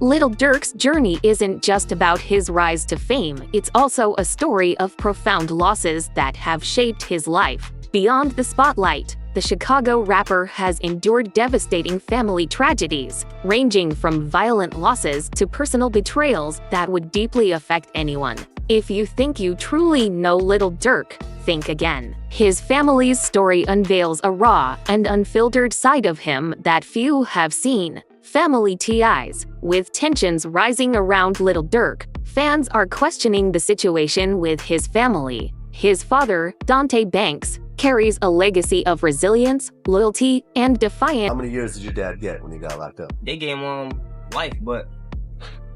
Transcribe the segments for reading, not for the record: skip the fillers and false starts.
Lil Durk's journey isn't just about his rise to fame, it's also a story of profound losses that have shaped his life. Beyond the spotlight, the Chicago rapper has endured devastating family tragedies, ranging from violent losses to personal betrayals that would deeply affect anyone. If you think you truly know Lil Durk, think again. His family's story unveils a raw and unfiltered side of him that few have seen. Family ties. With tensions rising around Lil Durk, fans are questioning the situation with his family. His father, Dante Banks, carries a legacy of resilience, loyalty, and defiance. How many years did your dad get when he got locked up? They gave him life, but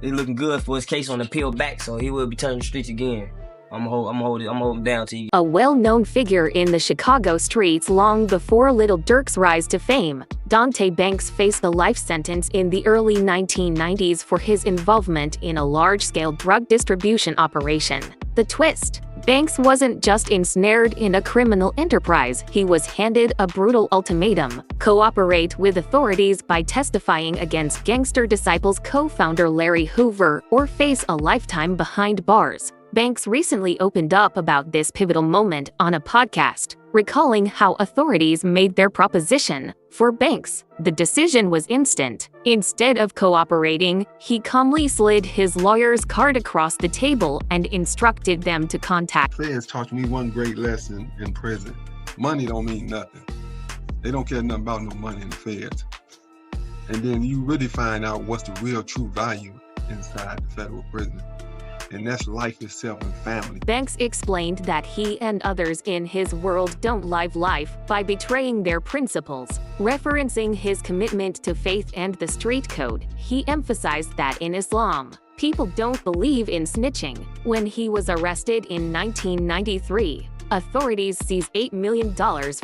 it's looking good for his case on the appeal back, so he will be turning the streets again. I'm holding him down to you. A well-known figure in the Chicago streets long before Lil Durk's rise to fame, Dante Banks faced a life sentence in the early 1990s for his involvement in a large-scale drug distribution operation. The twist: Banks wasn't just ensnared in a criminal enterprise, he was handed a brutal ultimatum: cooperate with authorities by testifying against Gangster Disciples co-founder Larry Hoover or face a lifetime behind bars. Banks recently opened up about this pivotal moment on a podcast, recalling how authorities made their proposition. For Banks, the decision was instant. Instead of cooperating, he calmly slid his lawyer's card across the table and instructed them to contact. Feds taught me one great lesson in prison. Money don't mean nothing. They don't care nothing about no money in the feds. And then you really find out what's the real true value inside the federal prison. And that's life itself and family. Banks explained that he and others in his world don't live life by betraying their principles. Referencing his commitment to faith and the street code, he emphasized that in Islam, people don't believe in snitching. When he was arrested in 1993, authorities seized $8 million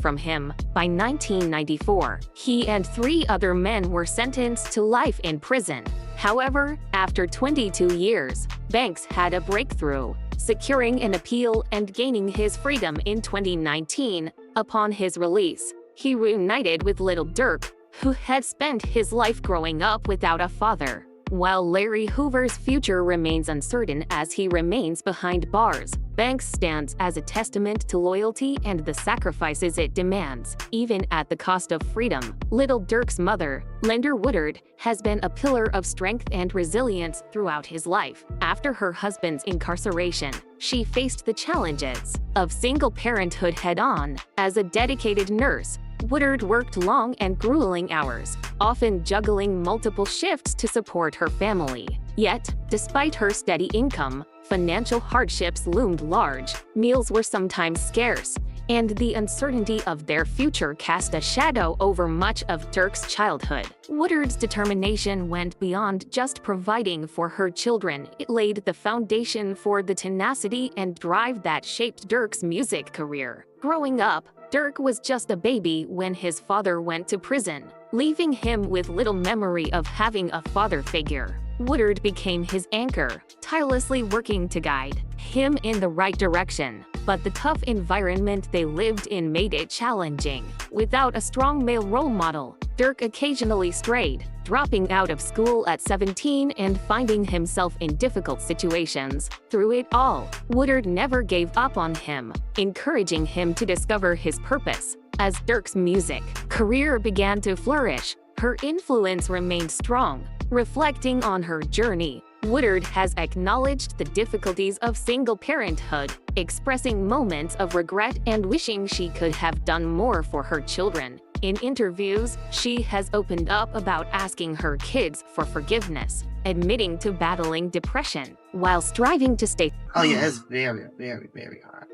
from him. By 1994, he and 3 other men were sentenced to life in prison. However, after 22 years, Banks had a breakthrough, securing an appeal and gaining his freedom in 2019. Upon his release, he reunited with Lil Durk, who had spent his life growing up without a father. While Larry Hoover's future remains uncertain as he remains behind bars, Banks stands as a testament to loyalty and the sacrifices it demands, even at the cost of freedom. Lil Durk's mother, Linda Woodard, has been a pillar of strength and resilience throughout his life. After her husband's incarceration, she faced the challenges of single parenthood head-on. As a dedicated nurse, Woodard worked long and grueling hours, often juggling multiple shifts to support her family. Yet, despite her steady income, financial hardships loomed large, meals were sometimes scarce, and the uncertainty of their future cast a shadow over much of Durk's childhood. Woodard's determination went beyond just providing for her children. It laid the foundation for the tenacity and drive that shaped Durk's music career. Growing up, Durk was just a baby when his father went to prison, leaving him with little memory of having a father figure. Woodard became his anchor, tirelessly working to guide him in the right direction. But the tough environment they lived in made it challenging. Without a strong male role model, Durk occasionally strayed, dropping out of school at 17 and finding himself in difficult situations. Through it all, Woodard never gave up on him, encouraging him to discover his purpose. As Durk's music career began to flourish, her influence remained strong. Reflecting on her journey, Woodard has acknowledged the difficulties of single parenthood, expressing moments of regret and wishing she could have done more for her children. In interviews, she has opened up about asking her kids for forgiveness, admitting to battling depression, while striving to stay. Oh yeah, it's very, very, very hard.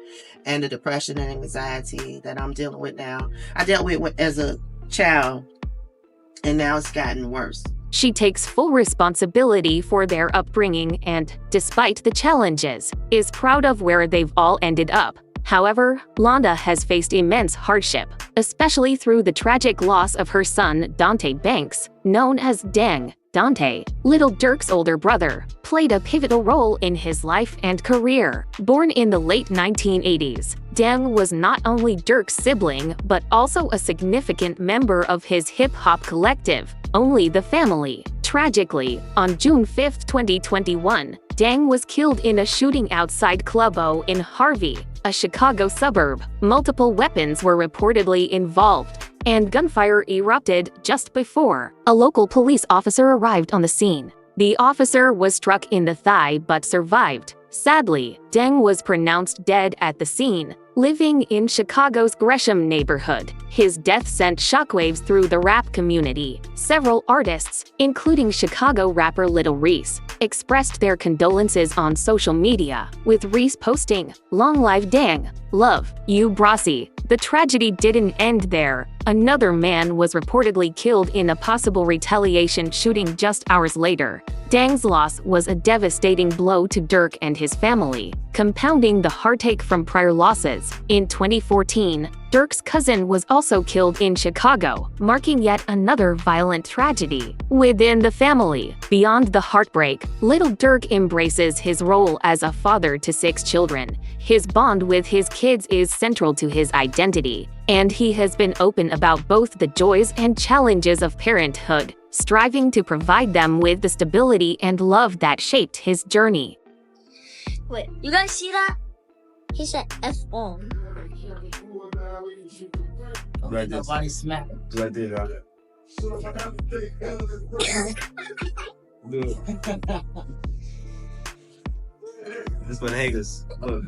And the depression and anxiety that I'm dealing with now, I dealt with as a child, and now it's gotten worse. She takes full responsibility for their upbringing and, despite the challenges, is proud of where they've all ended up. However, Londa has faced immense hardship, especially through the tragic loss of her son, Dante Banks, known as Dang. Dante, Lil Durk's older brother, played a pivotal role in his life and career. Born in the late 1980s, Dang was not only Durk's sibling but also a significant member of his hip-hop collective, Only the Family. Tragically, on June 5, 2021, Dang was killed in a shooting outside Club O in Harvey, a Chicago suburb. Multiple weapons were reportedly involved, and gunfire erupted just before a local police officer arrived on the scene. The officer was struck in the thigh but survived. Sadly, Dang was pronounced dead at the scene, living in Chicago's Gresham neighborhood. His death sent shockwaves through the rap community. Several artists, including Chicago rapper Lil Reese, expressed their condolences on social media, with Reese posting, "Long live Dang, love you Brasi." The tragedy didn't end there. Another man was reportedly killed in a possible retaliation shooting just hours later. Dang's loss was a devastating blow to Durk and his family, compounding the heartache from prior losses. In 2014, Durk's cousin was also killed in Chicago, marking yet another violent tragedy within the family. Beyond the heartbreak, Lil Durk embraces his role as a father to 6 children. His bond with his kids is central to his identity, and he has been open about both the joys and challenges of parenthood, striving to provide them with the stability and love that shaped his journey. Wait, you guys see that? He said F-bomb. Right there. Nobody smacked him. Right there, dog. This for the haters. Look.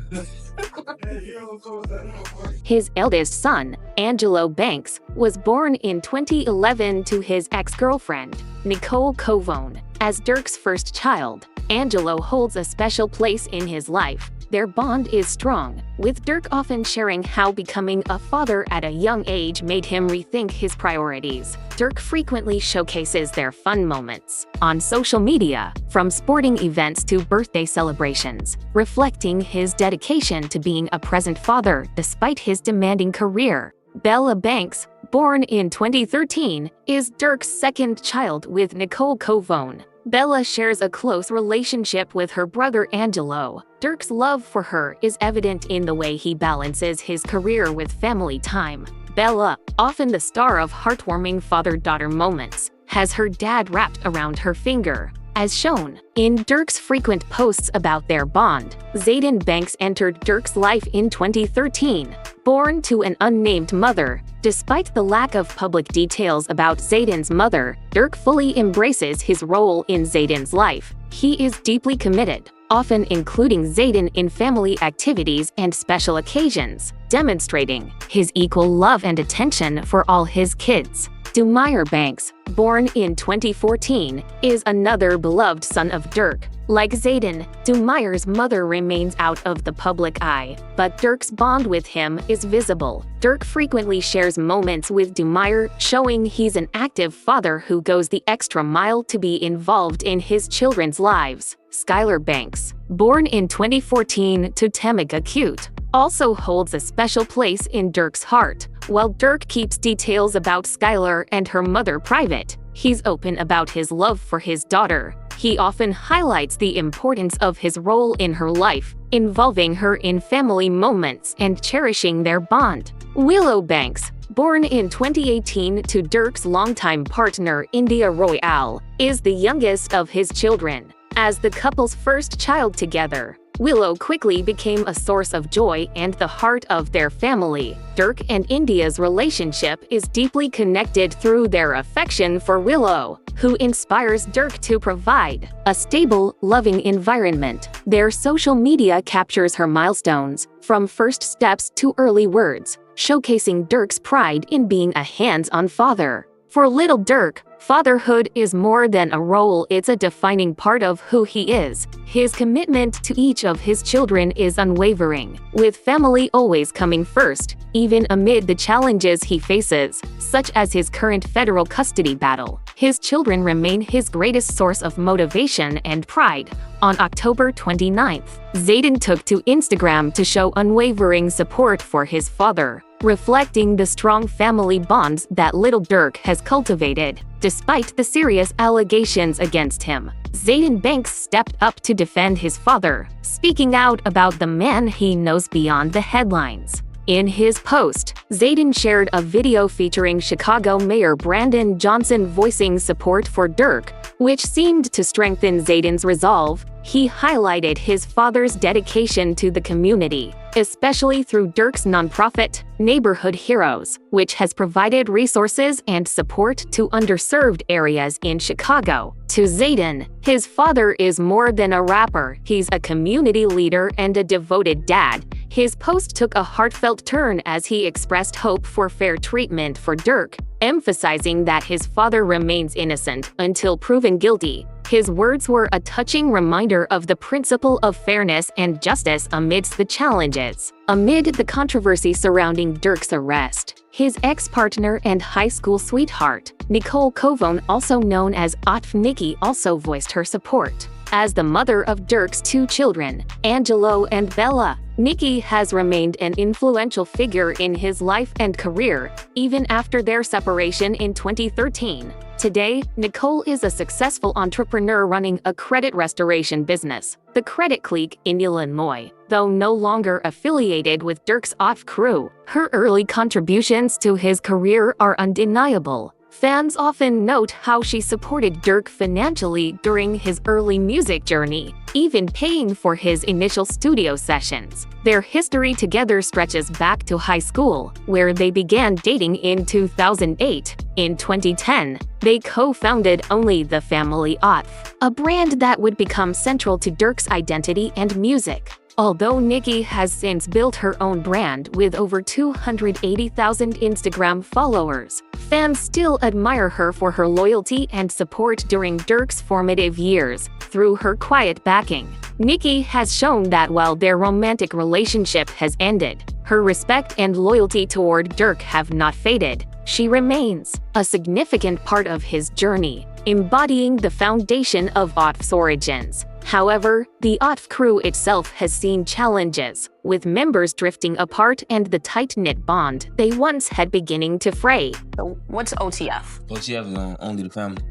His eldest son, Angelo Banks, was born in 2011 to his ex-girlfriend, Nicole Covone. As Durk's first child, Angelo holds a special place in his life. Their bond is strong, with Durk often sharing how becoming a father at a young age made him rethink his priorities. Durk frequently showcases their fun moments on social media, from sporting events to birthday celebrations, reflecting his dedication to being a present father despite his demanding career. Bella Banks, born in 2013, is Durk's second child with Nicole Covone. Bella shares a close relationship with her brother Angelo. Durk's love for her is evident in the way he balances his career with family time. Bella, often the star of heartwarming father-daughter moments, has her dad wrapped around her finger. As shown in Durk's frequent posts about their bond, Zayden Banks entered Durk's life in 2013. Born to an unnamed mother, despite the lack of public details about Zayden's mother, Durk fully embraces his role in Zayden's life. He is deeply committed, often including Zayden in family activities and special occasions, demonstrating his equal love and attention for all his kids. Dumire Banks, born in 2014, is another beloved son of Durk. Like Zayden, Dumire's mother remains out of the public eye, but Durk's bond with him is visible. Durk frequently shares moments with Dumire, showing he's an active father who goes the extra mile to be involved in his children's lives. Skylar Banks, born in 2014 to Tamika Cute, also holds a special place in Durk's heart. While Durk keeps details about Skylar and her mother private, he's open about his love for his daughter. He often highlights the importance of his role in her life, involving her in family moments and cherishing their bond. Willow Banks, born in 2018 to Durk's longtime partner India Royale, is the youngest of his children. As the couple's first child together, Willow quickly became a source of joy and the heart of their family. Durk and India's relationship is deeply connected through their affection for Willow, who inspires Durk to provide a stable, loving environment. Their social media captures her milestones, from first steps to early words, showcasing Durk's pride in being a hands-on father. For Lil Durk, fatherhood is more than a role, it's a defining part of who he is. His commitment to each of his children is unwavering, with family always coming first, even amid the challenges he faces, such as his current federal custody battle. His children remain his greatest source of motivation and pride. On October 29th, Zayden took to Instagram to show unwavering support for his father, reflecting the strong family bonds that Lil Durk has cultivated. Despite the serious allegations against him, Zayden Banks stepped up to defend his father, speaking out about the man he knows beyond the headlines. In his post, Zayden shared a video featuring Chicago Mayor Brandon Johnson voicing support for Durk, which seemed to strengthen Zayden's resolve. He highlighted his father's dedication to the community, especially through Durk's nonprofit, Neighborhood Heroes, which has provided resources and support to underserved areas in Chicago. To Zayden, his father is more than a rapper, he's a community leader and a devoted dad. His post took a heartfelt turn as he expressed hope for fair treatment for Durk, emphasizing that his father remains innocent until proven guilty. His words were a touching reminder of the principle of fairness and justice amidst the challenges. Amid the controversy surrounding Durk's arrest, his ex-partner and high school sweetheart, Nicole Covone, also known as Otf Nikki, also voiced her support. As the mother of Durk's 2 children, Angelo and Bella, Nikki has remained an influential figure in his life and career, even after their separation in 2013. Today, Nicole is a successful entrepreneur running a credit restoration business, the Credit Clique, in Illinois. Though no longer affiliated with Durk's Off crew, her early contributions to his career are undeniable. Fans often note how she supported Durk financially during his early music journey, even paying for his initial studio sessions. Their history together stretches back to high school, where they began dating in 2008. In 2010, they co-founded Only the Family Off, a brand that would become central to Durk's identity and music. Although Nikki has since built her own brand with over 280,000 Instagram followers, fans still admire her for her loyalty and support during Durk's formative years. Through her quiet backing, Nikki has shown that while their romantic relationship has ended, her respect and loyalty toward Durk have not faded. She remains a significant part of his journey, embodying the foundation of Otf's origins. However, the Otf crew itself has seen challenges, with members drifting apart and the tight-knit bond they once had beginning to fray. So what's OTF? OTF is Only the Family.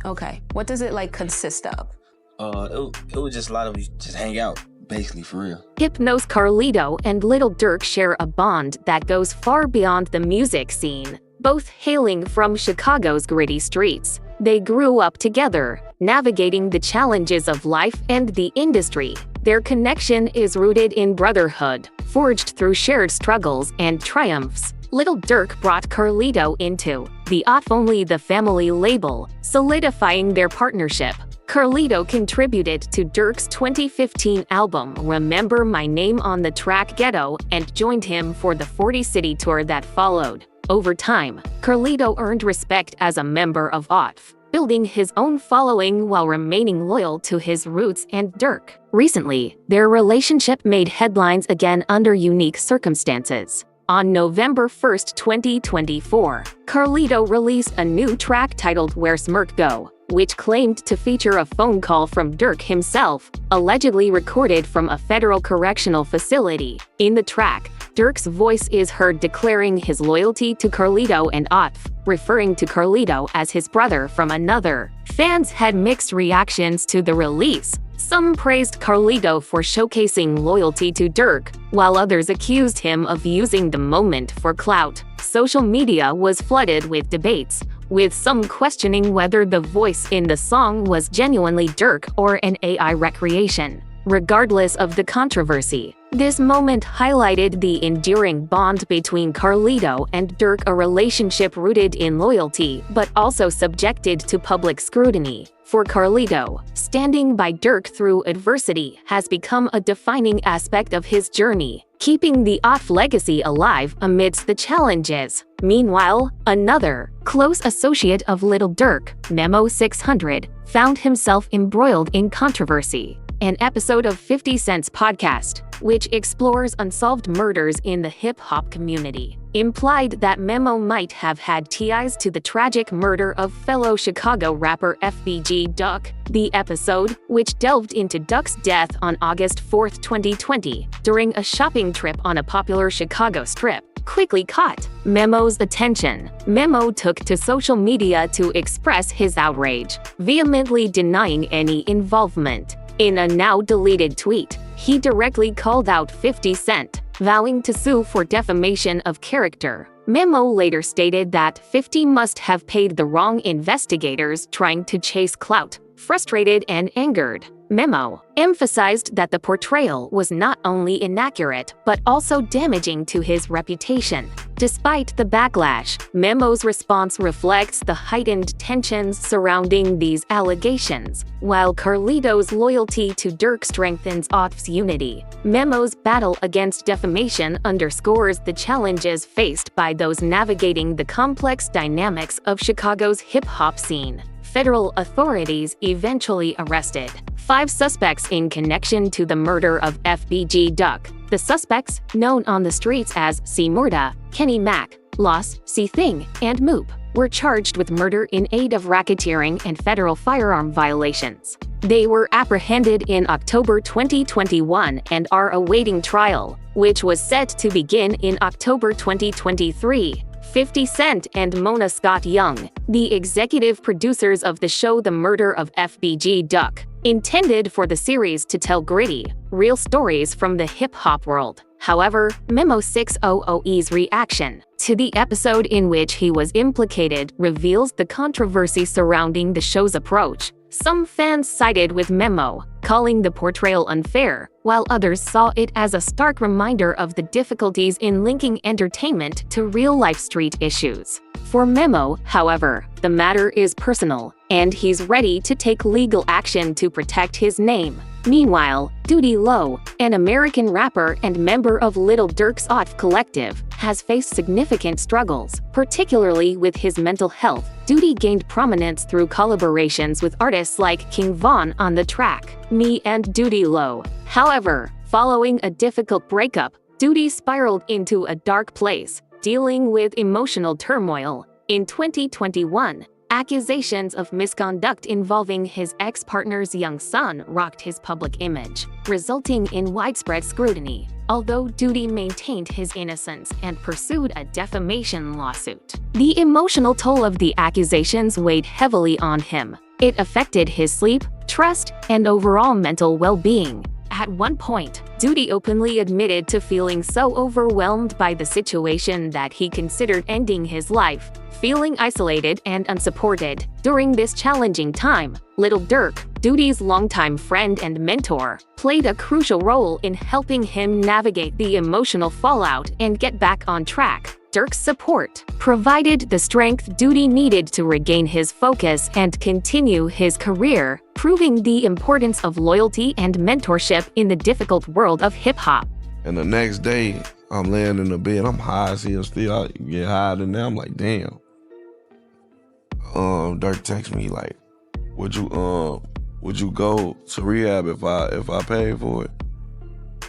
Okay. What does it consist of? It was just a lot of just hang out, basically, for real. Hypnos Carlito and Lil Durk share a bond that goes far beyond the music scene, both hailing from Chicago's gritty streets. They grew up together, navigating the challenges of life and the industry. Their connection is rooted in brotherhood, forged through shared struggles and triumphs. Lil Durk brought Carlito into the Only the Family label, solidifying their partnership. Carlito contributed to Durk's 2015 album Remember My Name on the track Ghetto and joined him for the 40-city tour that followed. Over time, Carlito earned respect as a member of Otf, building his own following while remaining loyal to his roots and Durk. Recently, their relationship made headlines again under unique circumstances. On November 1, 2024, Carlito released a new track titled Where Smirk Go, which claimed to feature a phone call from Durk himself, allegedly recorded from a federal correctional facility. In the track, Durk's voice is heard declaring his loyalty to Carlito and Otf, referring to Carlito as his brother from another. Fans had mixed reactions to the release. Some praised Carlito for showcasing loyalty to Durk, while others accused him of using the moment for clout. Social media was flooded with debates, with some questioning whether the voice in the song was genuinely Durk or an AI recreation. Regardless of the controversy, this moment highlighted the enduring bond between Carlito and Durk, a relationship rooted in loyalty but also subjected to public scrutiny. For Carlito, standing by Durk through adversity has become a defining aspect of his journey, keeping the Otf legacy alive amidst the challenges. Meanwhile, another close associate of Lil Durk, Memo 600, found himself embroiled in controversy. An episode of 50 Cent's podcast, which explores unsolved murders in the hip-hop community, implied that Memo might have had ties to the tragic murder of fellow Chicago rapper FBG Duck. The episode, which delved into Duck's death on August 4, 2020, during a shopping trip on a popular Chicago strip, quickly caught Memo's attention. Memo took to social media to express his outrage, vehemently denying any involvement. In a now-deleted tweet, he directly called out 50 Cent, vowing to sue for defamation of character. Memo later stated that 50 must have paid the wrong investigators trying to chase clout. Frustrated and angered, Memo emphasized that the portrayal was not only inaccurate but also damaging to his reputation. Despite the backlash, Memo's response reflects the heightened tensions surrounding these allegations. While Carlito's loyalty to Durk strengthens Ott's unity, Memo's battle against defamation underscores the challenges faced by those navigating the complex dynamics of Chicago's hip-hop scene. Federal authorities eventually arrested 5 suspects in connection to the murder of FBG Duck. The suspects, known on the streets as C. Murda, Kenny Mac, Loss, C. Thing, and Moop, were charged with murder in aid of racketeering and federal firearm violations. They were apprehended in October 2021 and are awaiting trial, which was set to begin in October 2023. 50 Cent and Mona Scott Young, the executive producers of the show The Murder of FBG Duck, intended for the series to tell gritty, real stories from the hip-hop world. However, Memo 600's reaction to the episode in which he was implicated reveals the controversy surrounding the show's approach. Some fans sided with Memo, calling the portrayal unfair, while others saw it as a stark reminder of the difficulties in linking entertainment to real-life street issues. For Memo, however, the matter is personal, and he's ready to take legal action to protect his name. Meanwhile, Duty Low, an American rapper and member of Lil Durk's Ott Collective, has faced significant struggles, particularly with his mental health. Duty gained prominence through collaborations with artists like King Von on the track Me and Duty Low. However, following a difficult breakup, Duty spiraled into a dark place, dealing with emotional turmoil. In 2021, accusations of misconduct involving his ex-partner's young son rocked his public image, resulting in widespread scrutiny. Although Duty maintained his innocence and pursued a defamation lawsuit, the emotional toll of the accusations weighed heavily on him. It affected his sleep, trust, and overall mental well-being. At one point, Duty openly admitted to feeling so overwhelmed by the situation that he considered ending his life, feeling isolated and unsupported. During this challenging time, Lil Durk, Duty's longtime friend and mentor, played a crucial role in helping him navigate the emotional fallout and get back on track. Durk's support provided the strength Duty needed to regain his focus and continue his career, proving the importance of loyalty and mentorship in the difficult world of hip-hop. And the next day, I'm laying in the bed, I'm high as hell still, I get higher than that, I'm like, damn. Durk texts me like, would you go to rehab if I pay for it?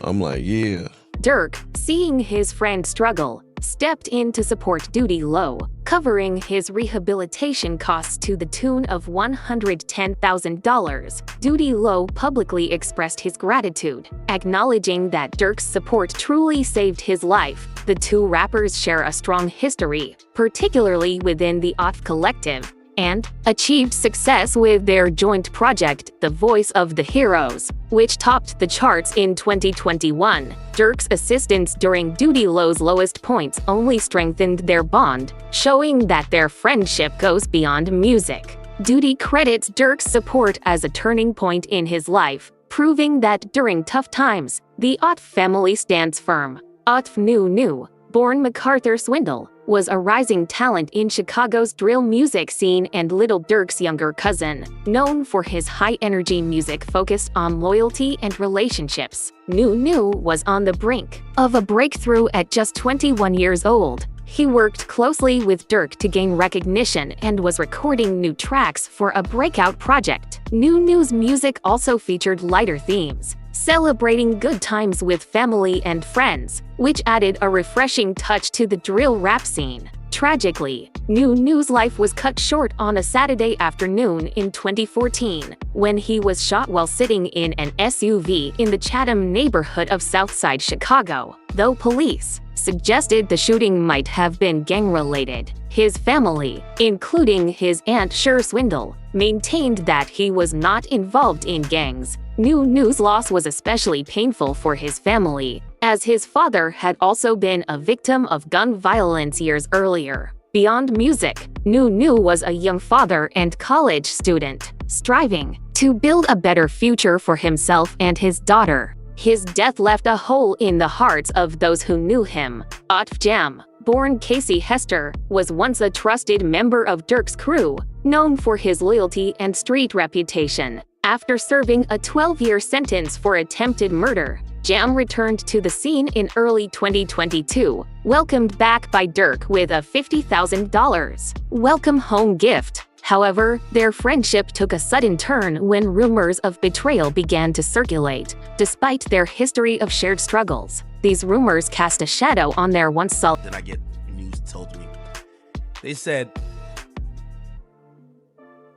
I'm like, yeah. Durk, seeing his friend struggle, stepped in to support Duty Low, covering his rehabilitation costs to the tune of $110,000. Duty Low publicly expressed his gratitude, acknowledging that Durk's support truly saved his life. The two rappers share a strong history, particularly within the Ott Collective, and achieved success with their joint project, The Voice of the Heroes, which topped the charts in 2021. Durk's assistance during Duty Low's lowest points only strengthened their bond, showing that their friendship goes beyond music. Duty credits Durk's support as a turning point in his life, proving that during tough times, the Ott family stands firm. Ott New, born MacArthur Swindle, was a rising talent in Chicago's drill music scene and Lil Durk's younger cousin, known for his high-energy music focused on loyalty and relationships. New was on the brink of a breakthrough at just 21 years old. He worked closely with Durk to gain recognition and was recording new tracks for a breakout project. New's music also featured lighter themes, celebrating good times with family and friends, which added a refreshing touch to the drill rap scene. Tragically, New's life was cut short on a Saturday afternoon in 2014, when he was shot while sitting in an SUV in the Chatham neighborhood of Southside Chicago. Though police suggested the shooting might have been gang-related, his family, including his aunt Cher Swindle, maintained that he was not involved in gangs. New's loss was especially painful for his family, as his father had also been a victim of gun violence years earlier. Beyond music, Nu was a young father and college student, striving to build a better future for himself and his daughter. His death left a hole in the hearts of those who knew him. Otf Jam, born Casey Hester, was once a trusted member of Durk's crew, known for his loyalty and street reputation. After serving a 12-year sentence for attempted murder, Jam returned to the scene in early 2022, welcomed back by Durk with a $50,000 welcome home gift. However, their friendship took a sudden turn when rumors of betrayal began to circulate. Despite their history of shared struggles, these rumors cast a shadow on their once solid. Then I get news told to me. They said,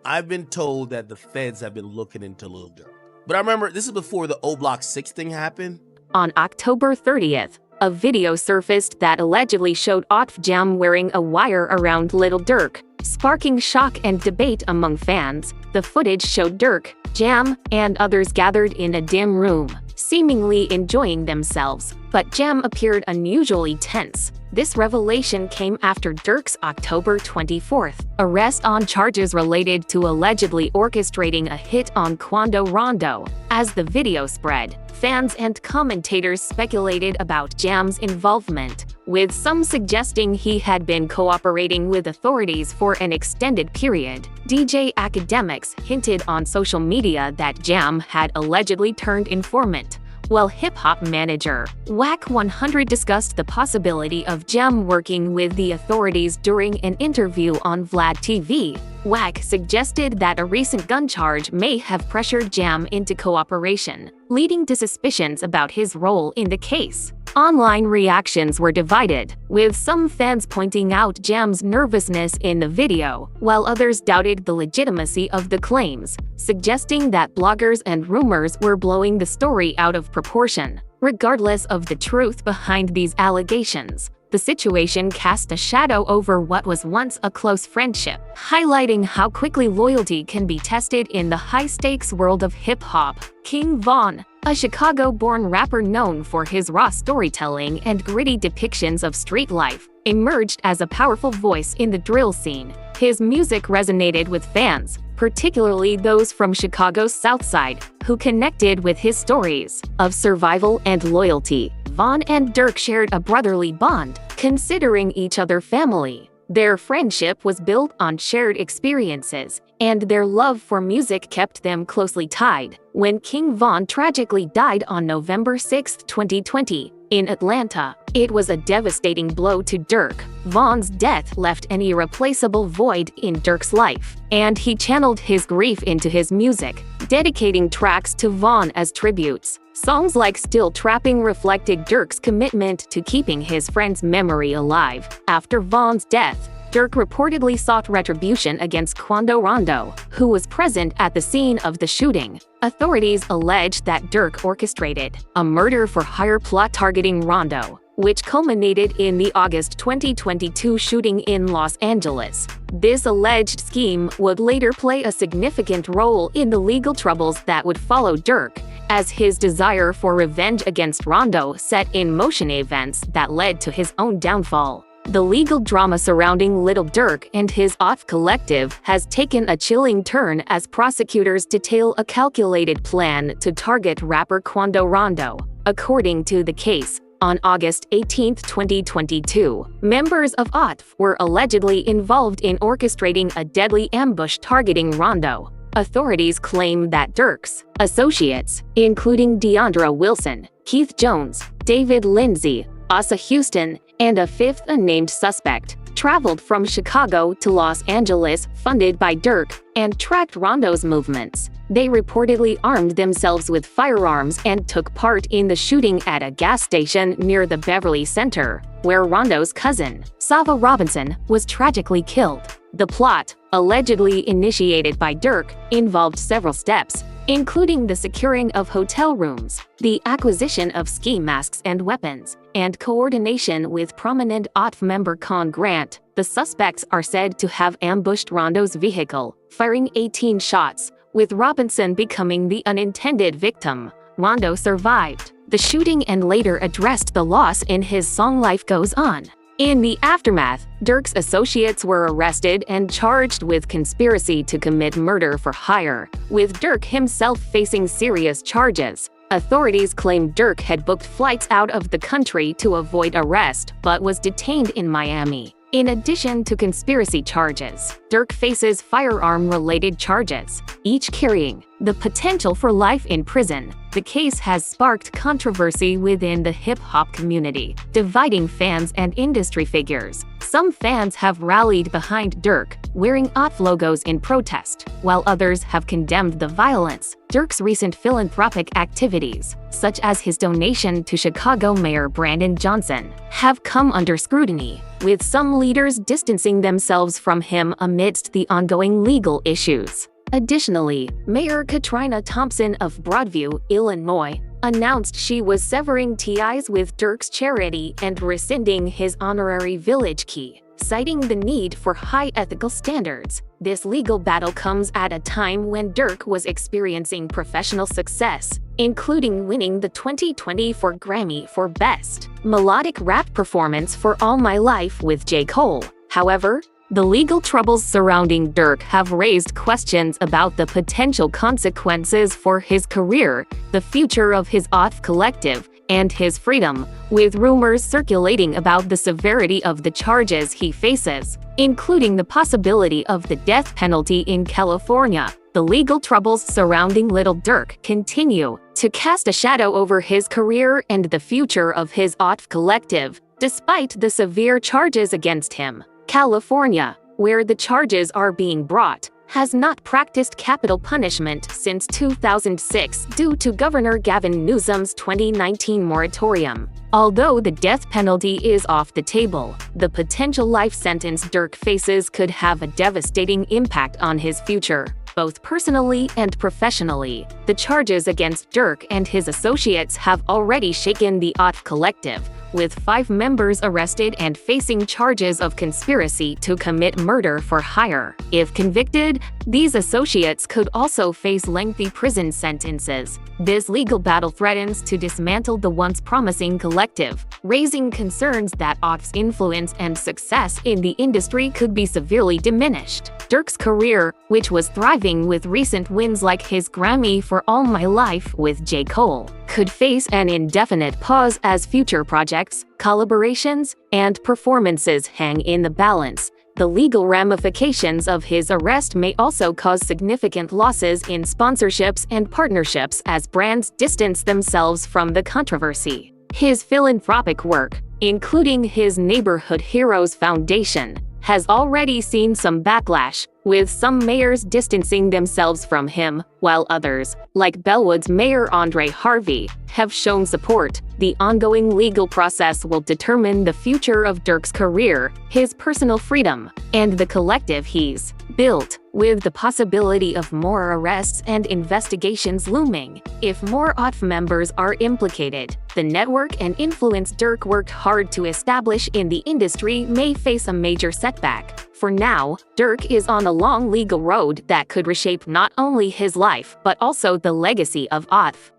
I've been told that the feds have been looking into Lil Durk. But I remember this is before the O Block 6 thing happened. On October 30th, a video surfaced that allegedly showed Otf Jam wearing a wire around Lil Durk, sparking shock and debate among fans. The footage showed Durk, Jam, and others gathered in a dim room, seemingly enjoying themselves, but Jam appeared unusually tense. This revelation came after Durk's October 24th arrest on charges related to allegedly orchestrating a hit on Quando Rondo. As the video spread, fans and commentators speculated about Jam's involvement, with some suggesting he had been cooperating with authorities for an extended period. DJ Academics hinted on social media that Jam had allegedly turned informant, while hip-hop manager Wack 100 discussed the possibility of Jam working with the authorities during an interview on Vlad TV. Wack suggested that a recent gun charge may have pressured Jam into cooperation, leading to suspicions about his role in the case. Online reactions were divided, with some fans pointing out Jam's nervousness in the video, while others doubted the legitimacy of the claims, suggesting that bloggers and rumors were blowing the story out of proportion. Regardless of the truth behind these allegations, the situation cast a shadow over what was once a close friendship, highlighting how quickly loyalty can be tested in the high-stakes world of hip-hop. King Von, a Chicago-born rapper known for his raw storytelling and gritty depictions of street life, emerged as a powerful voice in the drill scene. His music resonated with fans, particularly those from Chicago's South Side, who connected with his stories of survival and loyalty. Von and Durk shared a brotherly bond, considering each other family. Their friendship was built on shared experiences, and their love for music kept them closely tied. When King Von tragically died on November 6, 2020, in Atlanta, it was a devastating blow to Durk. Von's death left an irreplaceable void in Durk's life, and he channeled his grief into his music, dedicating tracks to Von as tributes. Songs like Still Trapping reflected Durk's commitment to keeping his friend's memory alive. After Von's death, Durk reportedly sought retribution against Quando Rondo, who was present at the scene of the shooting. Authorities allege that Durk orchestrated a murder-for-hire plot targeting Rondo, which culminated in the August 2022 shooting in Los Angeles. This alleged scheme would later play a significant role in the legal troubles that would follow Durk, as his desire for revenge against Rondo set in motion events that led to his own downfall. The legal drama surrounding Lil Durk and his Off Collective has taken a chilling turn as prosecutors detail a calculated plan to target rapper Quando Rondo. According to the case, on August 18, 2022, members of OTF were allegedly involved in orchestrating a deadly ambush targeting Rondo. Authorities claim that Durk's associates, including Deandra Wilson, Keith Jones, David Lindsay, Asa Houston, and a fifth unnamed suspect, traveled from Chicago to Los Angeles, funded by Durk, and tracked Rondo's movements. They reportedly armed themselves with firearms and took part in the shooting at a gas station near the Beverly Center, where Rondo's cousin, Sava Robinson, was tragically killed. The plot, allegedly initiated by Durk, involved several steps, including the securing of hotel rooms, the acquisition of ski masks and weapons, and coordination with prominent OTF member Con Grant. The suspects are said to have ambushed Rondo's vehicle, firing 18 shots, with Robinson becoming the unintended victim. Rondo survived, the shooting and later addressed the loss in his song Life Goes On. In the aftermath, Durk's associates were arrested and charged with conspiracy to commit murder for hire, with Durk himself facing serious charges. Authorities claim Durk had booked flights out of the country to avoid arrest but was detained in Miami. In addition to conspiracy charges, Durk faces firearm-related charges, each carrying the potential for life in prison. The case has sparked controversy within the hip-hop community, dividing fans and industry figures. Some fans have rallied behind Durk, wearing OTF logos in protest, while others have condemned the violence. Durk's recent philanthropic activities, such as his donation to Chicago Mayor Brandon Johnson, have come under scrutiny, with some leaders distancing themselves from him amidst the ongoing legal issues. Additionally, Mayor Katrina Thompson of Broadview, Illinois, announced she was severing ties with Durk's charity and rescinding his honorary village key, citing the need for high ethical standards. This legal battle comes at a time when Durk was experiencing professional success, including winning the 2024 Grammy for Best Melodic Rap Performance for All My Life with J. Cole. However, the legal troubles surrounding Durk have raised questions about the potential consequences for his career, the future of his OTF collective, and his freedom, with rumors circulating about the severity of the charges he faces, including the possibility of the death penalty in California. The legal troubles surrounding Lil Durk continue to cast a shadow over his career and the future of his OTF collective, despite the severe charges against him. California, where the charges are being brought, has not practiced capital punishment since 2006 due to Governor Gavin Newsom's 2019 moratorium. Although the death penalty is off the table, the potential life sentence Durk faces could have a devastating impact on his future, both personally and professionally. The charges against Durk and his associates have already shaken the OTF collective, with 5 members arrested and facing charges of conspiracy to commit murder for hire. If convicted, these associates could also face lengthy prison sentences. This legal battle threatens to dismantle the once promising collective, raising concerns that OTF's influence and success in the industry could be severely diminished. Durk's career, which was thriving with recent wins like his Grammy for All My Life with J. Cole, could face an indefinite pause as future projects, collaborations, and performances hang in the balance. The legal ramifications of his arrest may also cause significant losses in sponsorships and partnerships as brands distance themselves from the controversy. His philanthropic work, including his Neighborhood Heroes Foundation, has already seen some backlash, with some mayors distancing themselves from him, while others, like Bellwood's Mayor Andre Harvey, have shown support. The ongoing legal process will determine the future of Durk's career, his personal freedom, and the collective he's built, with the possibility of more arrests and investigations looming. If more OTF members are implicated, the network and influence Durk worked hard to establish in the industry may face a major setback. For now, Durk is on a long legal road that could reshape not only his life but also the legacy of OTF.